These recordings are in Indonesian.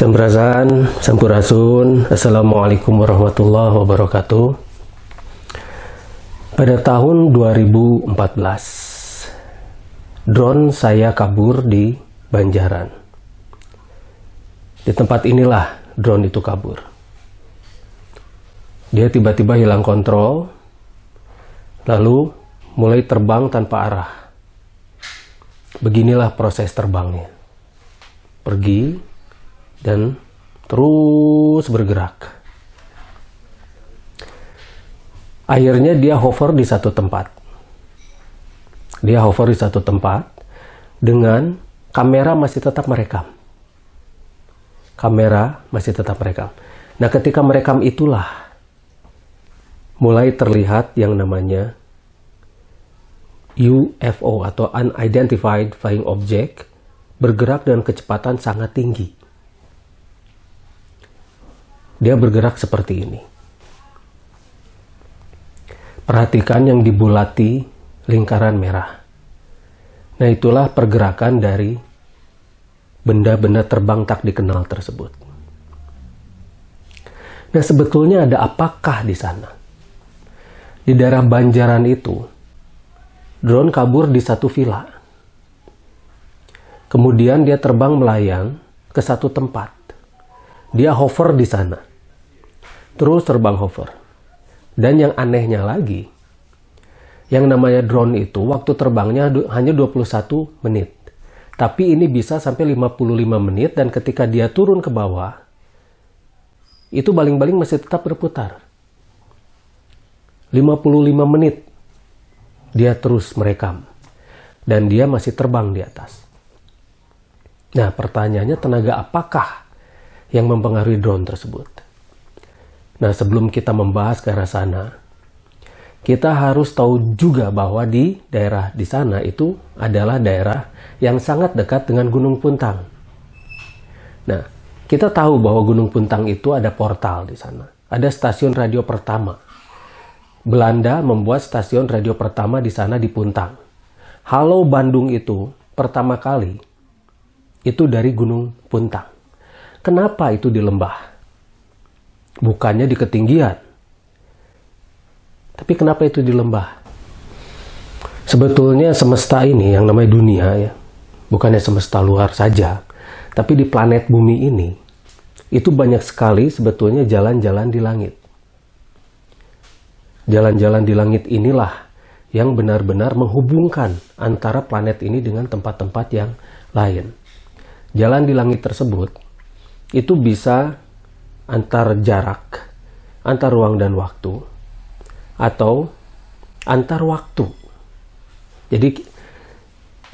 Sampurasun, Sampurasun, Assalamualaikum warahmatullahi wabarakatuh. Pada tahun 2014, drone saya kabur di Banjaran. Di tempat inilah drone itu kabur. Dia tiba-tiba hilang kontrol, lalu mulai terbang tanpa arah. Beginilah proses terbangnya. Pergi dan terus bergerak. Akhirnya dia hover di satu tempat. Dia hover di satu tempat dengan kamera masih tetap merekam. Kamera masih tetap merekam. Nah, ketika merekam itulah mulai terlihat yang namanya UFO atau Unidentified Flying Object bergerak dengan kecepatan sangat tinggi. Dia bergerak seperti ini. Perhatikan yang dibulati lingkaran merah. Nah, itulah pergerakan dari benda-benda terbang tak dikenal tersebut. Nah, sebetulnya ada apakah di sana? Di daerah Banjaran itu, drone kabur di satu villa. Kemudian dia terbang melayang ke satu tempat. Dia hover di sana. Terus terbang hover. Dan yang anehnya lagi, yang namanya drone itu waktu terbangnya hanya 21 menit. Tapi ini bisa sampai 55 menit dan ketika dia turun ke bawah, itu baling-baling masih tetap berputar. 55 menit dia terus merekam. Dan dia masih terbang di atas. Nah, pertanyaannya, tenaga apakah yang mempengaruhi drone tersebut? Nah, sebelum kita membahas ke arah sana, kita harus tahu juga bahwa di daerah di sana itu adalah daerah yang sangat dekat dengan Gunung Puntang. Nah, kita tahu bahwa Gunung Puntang itu ada portal di sana. Ada stasiun radio pertama. Belanda membuat stasiun radio pertama di sana di Puntang. Halo Bandung itu pertama kali itu dari Gunung Puntang. Kenapa itu di lembah? Bukannya di ketinggian. Tapi kenapa itu di lembah? Sebetulnya semesta ini yang namanya dunia ya, bukannya semesta luar saja, tapi di planet bumi ini, itu banyak sekali sebetulnya jalan-jalan di langit. Jalan-jalan di langit inilah yang benar-benar menghubungkan antara planet ini dengan tempat-tempat yang lain. Jalan di langit tersebut, itu bisa antar jarak, antar ruang dan waktu, atau antar waktu. Jadi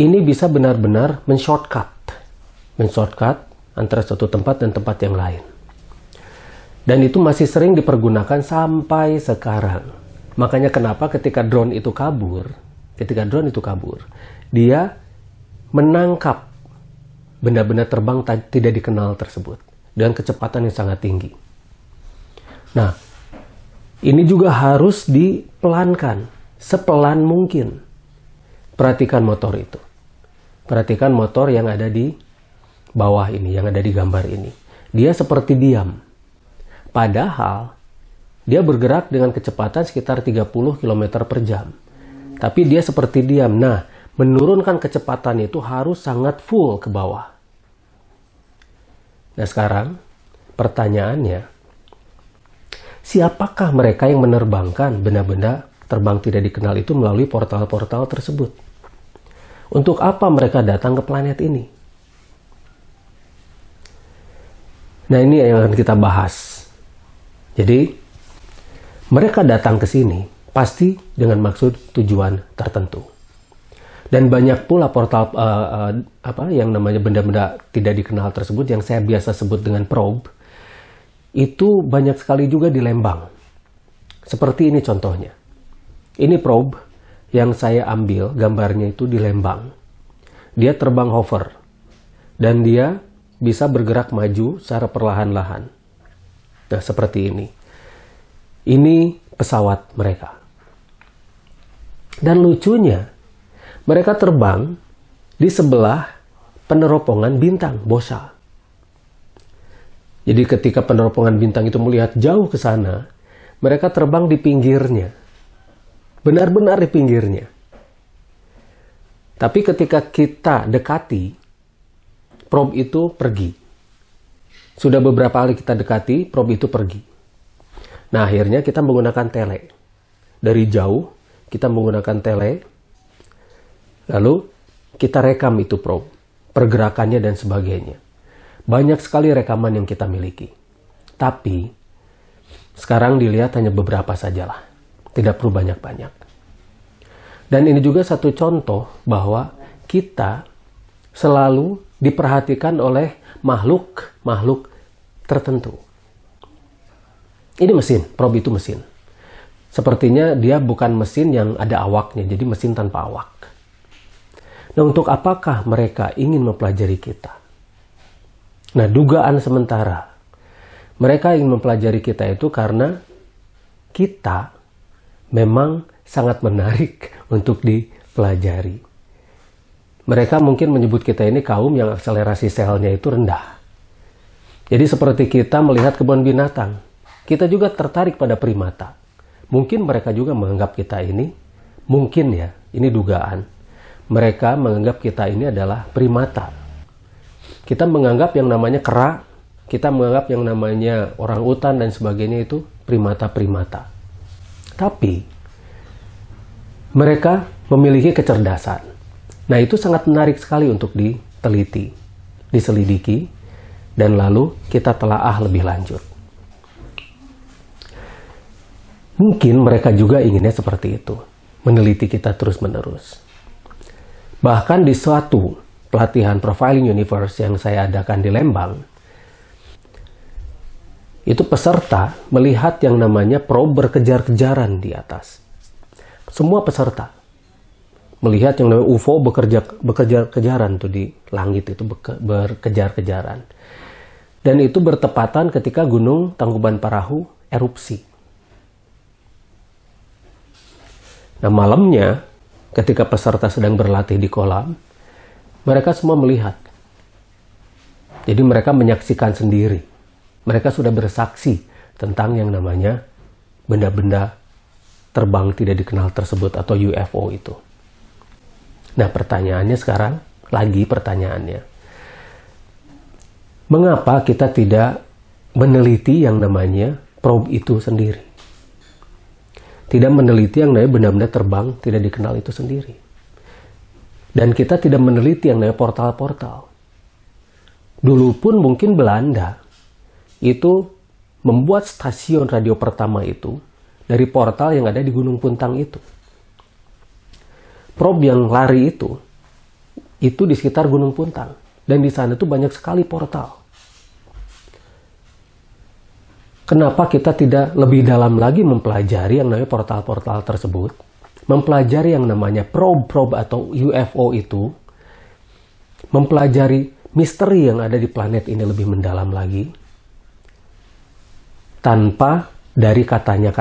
ini bisa benar-benar men-shortcut antara satu tempat dan tempat yang lain. Dan itu masih sering dipergunakan sampai sekarang. Makanya kenapa ketika drone itu kabur, dia menangkap benda-benda terbang tidak dikenal tersebut dengan kecepatan yang sangat tinggi. Nah, ini juga harus dipelankan, sepelan mungkin. Perhatikan motor itu. Perhatikan motor yang ada di bawah ini, yang ada di gambar ini. Dia seperti diam. Padahal, dia bergerak dengan kecepatan sekitar 30 km per jam. Tapi dia seperti diam. Nah, menurunkan kecepatan itu harus sangat full ke bawah. Nah, sekarang pertanyaannya, siapakah mereka yang menerbangkan benda-benda terbang tidak dikenal itu melalui portal-portal tersebut? Untuk apa mereka datang ke planet ini? Nah, ini yang akan kita bahas. Jadi, mereka datang ke sini pasti dengan maksud tujuan tertentu. Dan banyak pula portal yang namanya benda-benda tidak dikenal tersebut yang saya biasa sebut dengan probe, itu banyak sekali juga di Lembang. Seperti ini contohnya. Ini probe yang saya ambil gambarnya itu di Lembang. Dia terbang hover dan dia bisa bergerak maju secara perlahan-lahan. Nah, seperti ini. Ini pesawat mereka. Dan lucunya, mereka terbang di sebelah peneropongan bintang Bosa. Jadi ketika penerbangan bintang itu melihat jauh ke sana, mereka terbang di pinggirnya. Benar-benar di pinggirnya. Tapi ketika kita dekati, probe itu pergi. Sudah beberapa kali kita dekati, probe itu pergi. Nah, akhirnya kita menggunakan tele. Dari jauh, kita menggunakan tele. Lalu, kita rekam itu probe. Pergerakannya dan sebagainya. Banyak sekali rekaman yang kita miliki. Tapi, sekarang dilihat hanya beberapa sajalah. Tidak perlu banyak-banyak. Dan ini juga satu contoh bahwa kita selalu diperhatikan oleh makhluk tertentu. Ini mesin, probe itu mesin. Sepertinya dia bukan mesin yang ada awaknya, jadi mesin tanpa awak. Nah, untuk apakah mereka ingin mempelajari kita? Nah, dugaan sementara, mereka ingin mempelajari kita itu karena kita memang sangat menarik untuk dipelajari. Mereka mungkin menyebut kita ini kaum yang akselerasi selnya itu rendah. Jadi seperti kita melihat kebun binatang, kita juga tertarik pada primata. Mungkin mereka juga menganggap kita ini, mungkin ya, ini dugaan. Mereka menganggap kita ini adalah primata. Kita menganggap yang namanya kera, kita menganggap yang namanya orang utan dan sebagainya itu primata-primata. Tapi mereka memiliki kecerdasan. Nah, itu sangat menarik sekali untuk diteliti, diselidiki, dan lalu kita telaah lebih lanjut. Mungkin mereka juga inginnya seperti itu, meneliti kita terus-menerus. Bahkan di suatu pelatihan Profiling Universe yang saya adakan di Lembang, itu peserta melihat yang namanya probe berkejar-kejaran di atas. Semua peserta melihat yang namanya UFO bekejar-kejaran tuh di langit itu berkejar-kejaran. Dan itu bertepatan ketika Gunung Tangkuban Parahu erupsi. Nah, malamnya ketika peserta sedang berlatih di kolam, mereka semua melihat. Jadi mereka menyaksikan sendiri. Mereka sudah bersaksi tentang yang namanya benda-benda terbang tidak dikenal tersebut atau UFO itu. Nah, pertanyaannya sekarang, lagi pertanyaannya. Mengapa kita tidak meneliti yang namanya probe itu sendiri? Tidak meneliti yang namanya benda-benda terbang tidak dikenal itu sendiri. Dan kita tidak meneliti yang namanya portal-portal. Dulu pun mungkin Belanda itu membuat stasiun radio pertama itu dari portal yang ada di Gunung Puntang itu. Probe yang lari itu di sekitar Gunung Puntang. Dan di sana itu banyak sekali portal. Kenapa kita tidak lebih dalam lagi mempelajari yang namanya portal-portal tersebut? Mempelajari yang namanya probe atau UFO itu, mempelajari misteri yang ada di planet ini lebih mendalam lagi, tanpa dari katanya.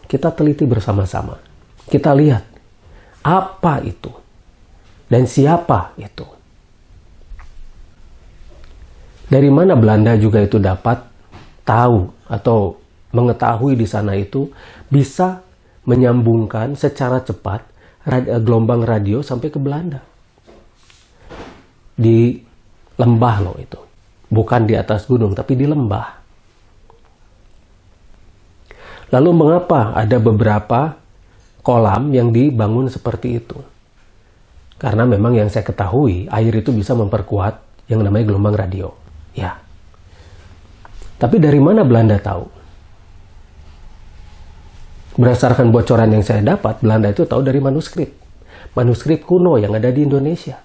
Kita teliti bersama-sama. Kita lihat, apa itu? Dan siapa itu? Dari mana Belanda juga itu dapat tahu atau mengetahui di sana itu bisa menyambungkan secara cepat gelombang radio sampai ke Belanda. Di lembah loh itu. Bukan di atas gunung, tapi di lembah. Lalu mengapa ada beberapa kolam yang dibangun seperti itu? Karena memang yang saya ketahui, air itu bisa memperkuat yang namanya gelombang radio. Ya. Tapi dari mana Belanda tahu? Berdasarkan bocoran yang saya dapat, Belanda itu tahu dari manuskrip. Manuskrip kuno yang ada di Indonesia.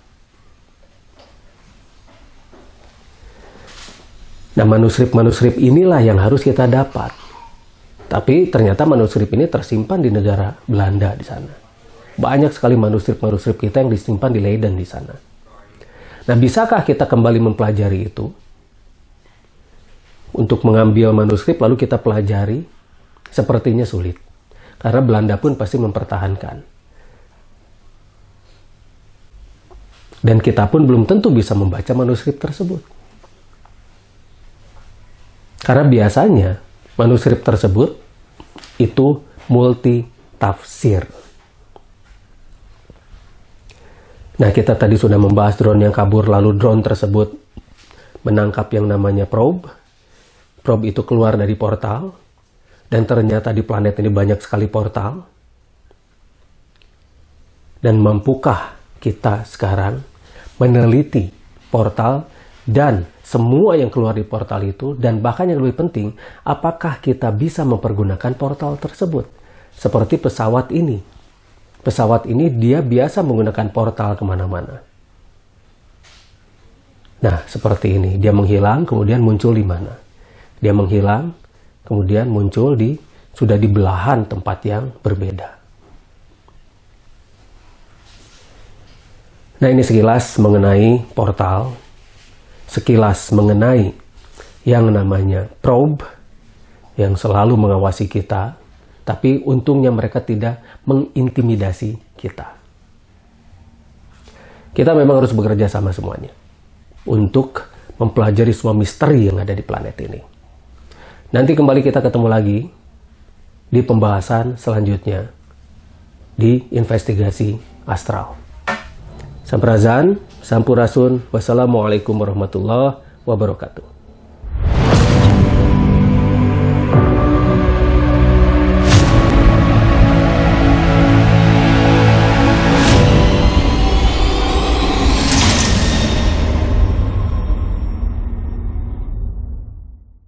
Nah, manuskrip-manuskrip inilah yang harus kita dapat. Tapi ternyata manuskrip ini tersimpan di negara Belanda di sana. Banyak sekali manuskrip-manuskrip kita yang disimpan di Leiden di sana. Nah, bisakah kita kembali mempelajari itu? Untuk mengambil manuskrip lalu kita pelajari? Sepertinya sulit. Karena Belanda pun pasti mempertahankan. Dan kita pun belum tentu bisa membaca manuskrip tersebut. Karena biasanya manuskrip tersebut itu multi tafsir. Nah, kita tadi sudah membahas drone yang kabur, lalu drone tersebut menangkap yang namanya probe. Probe itu keluar dari portal, dan ternyata di planet ini banyak sekali portal. Dan mampukah kita sekarang meneliti portal dan semua yang keluar di portal itu, dan bahkan yang lebih penting, apakah kita bisa mempergunakan portal tersebut? Seperti pesawat ini. Pesawat ini dia biasa menggunakan portal kemana-mana. Nah, seperti ini. Dia menghilang, kemudian muncul di mana? Dia menghilang, kemudian muncul sudah di belahan tempat yang berbeda. Nah, ini sekilas mengenai portal, sekilas mengenai yang namanya probe yang selalu mengawasi kita, tapi untungnya mereka tidak mengintimidasi kita. Kita memang harus bekerja sama semuanya untuk mempelajari semua misteri yang ada di planet ini. Nanti kembali kita ketemu lagi di pembahasan selanjutnya di investigasi astral. Sampurasun, sampurasun, wassalamualaikum warahmatullahi wabarakatuh.